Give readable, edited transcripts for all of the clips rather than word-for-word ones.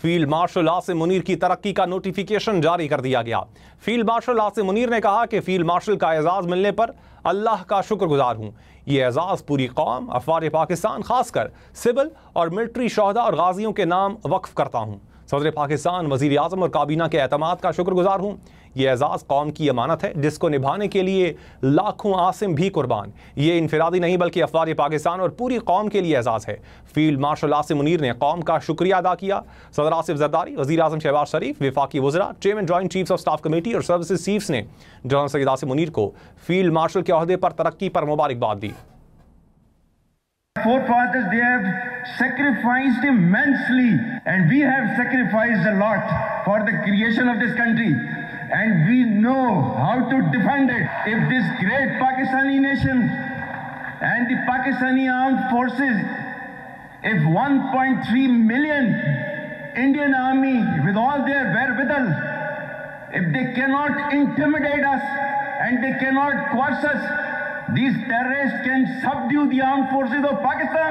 Field marshal Asim Munir की तरक्की का नोटिफिकेशन जारी कर दिया गया। फील्ड मार्शल आसिम मुनीर ने कहा कि फील्ड मार्शल का एजाज़ मिलने पर अल्लाह का शुक्रगुजार हूँ। ये एजाज़ पूरी कौम, अफवाज पाकिस्तान, खासकर सिविल और मिलिट्री शहदा और गाजियों के नाम वक्फ करता हूँ। सदर पाकिस्तान, वज़ीर आज़म और काबीना के एतमाद का शुक्रगुजार हूँ। ये एजाज़ कौम की अमानत है जिसको निभाने के लिए लाखों आसिम भी कुर्बान। ये इनफरादी नहीं बल्कि अफवाज पाकिस्तान और पूरी कौम के लिए एजाज़ है। फील्ड मार्शल आसिम मुनीर ने कौम का शुक्रिया अदा किया। सदर आसिफ जरदारी, वज़ीर आज़म शहबाज शरीफ, वफाकी वज़रा, chairman joint chiefs of staff committee और सर्विसेज चीफ्स ने जनरल सैयद आसिम मुनीर को फील्ड मार्शल के ओहदे पर तरक्की पर मुबारकबाद दी। Forefathers, they have sacrificed immensely, and we have sacrificed a lot for the creation of this country, and we know how to defend it. If this great Pakistani nation and the Pakistani armed forces, if 1.3 million Indian army with all their wherewithal, if they cannot intimidate us and they cannot coerce us, these terrorists can subdue the armed forces of Pakistan.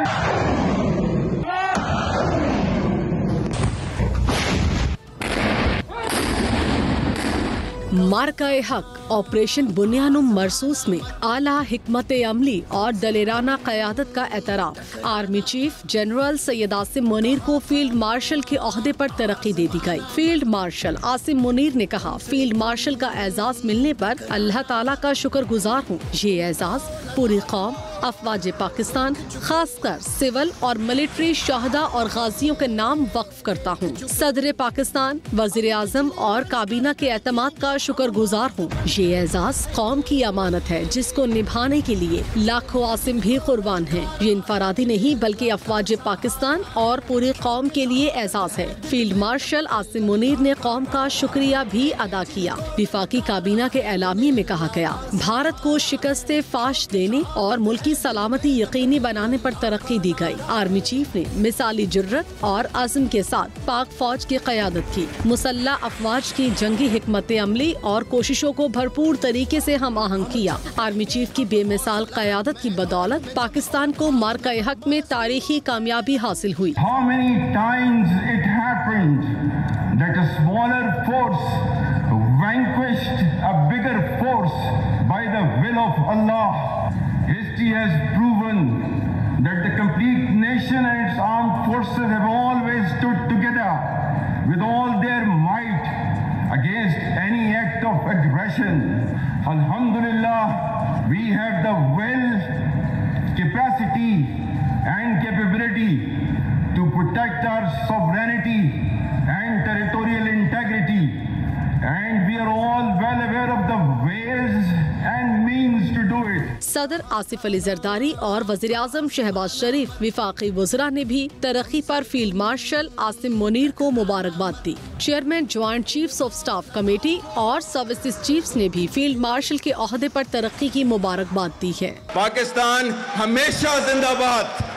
मार्का-ए हक operation बुनियानुम मरसूस में आला हिकमत अमली और दलेराना क़यादत का एतराफ़। Army chief general Syed Asim Munir को फील्ड मार्शल के ओहदे पर तरक्की दे दी गई। फील्ड मार्शल आसिम मुनीर ने कहा, फील्ड मार्शल का एजाज मिलने पर अल्लाह ताला का शुक्रगुजार हूँ। ये एजाज पूरी कौम, अफवाज पाकिस्तान, खासकर सिविल और मिलिट्री शहदा और गाजियों के नाम वक्फ करता हूँ। सदर पाकिस्तान, वज़ीर आज़म और काबीना के एतमाद का शुक्रगुजार हूँ। ये एजाज कौम की अमानत है जिसको निभाने के लिए लाखों आसिम भी कुर्बान हैं। ये इनफरादी नहीं बल्कि अफवाज पाकिस्तान और पूरी कौम के लिए एजाज है। फील्ड मार्शल आसिम मुनीर ने कौम का शुक्रिया भी अदा किया। विफाकी काबीना के एलामी में कहा गया, भारत को शिकस्ते फाश देने और मुल्की सलामती यकीनी बनाने पर तरक्की दी गई। आर्मी चीफ ने मिसाली जुर्रत और अज़्म के साथ पाक फौज की क़यादत की। मुसल्ला अफवाज की जंगी हिकमत अमली और कोशिशों को भरपूर तरीके से हम आहंग किया। आर्मी चीफ की बेमिसाल क़यादत की बदौलत पाकिस्तान को मार्का-ए हक में तारीखी कामयाबी हासिल हुई। How many times it happened that a smaller force vanquished a bigger force by the will of Allah. History has proven that the complete nation and its armed forces have always stood together with all their might against any act of aggression. Alhamdulillah, we have the will, capacity and capability to protect our sovereignty and territorial integrity, and we are all well aware of the ways and means to do it. सदर आसिफ अली जरदारी और वज़ीर आज़म शहबाज शरीफ, विफाकी वज़रा ने भी तरक्की पर field marshal Asim Munir को मुबारकबाद दी। Chairman joint chiefs of staff committee और सर्विसेज चीफ्स ने भी फील्ड मार्शल के ओहदे पर तरक्की की मुबारकबाद दी है। पाकिस्तान हमेशा जिंदाबाद।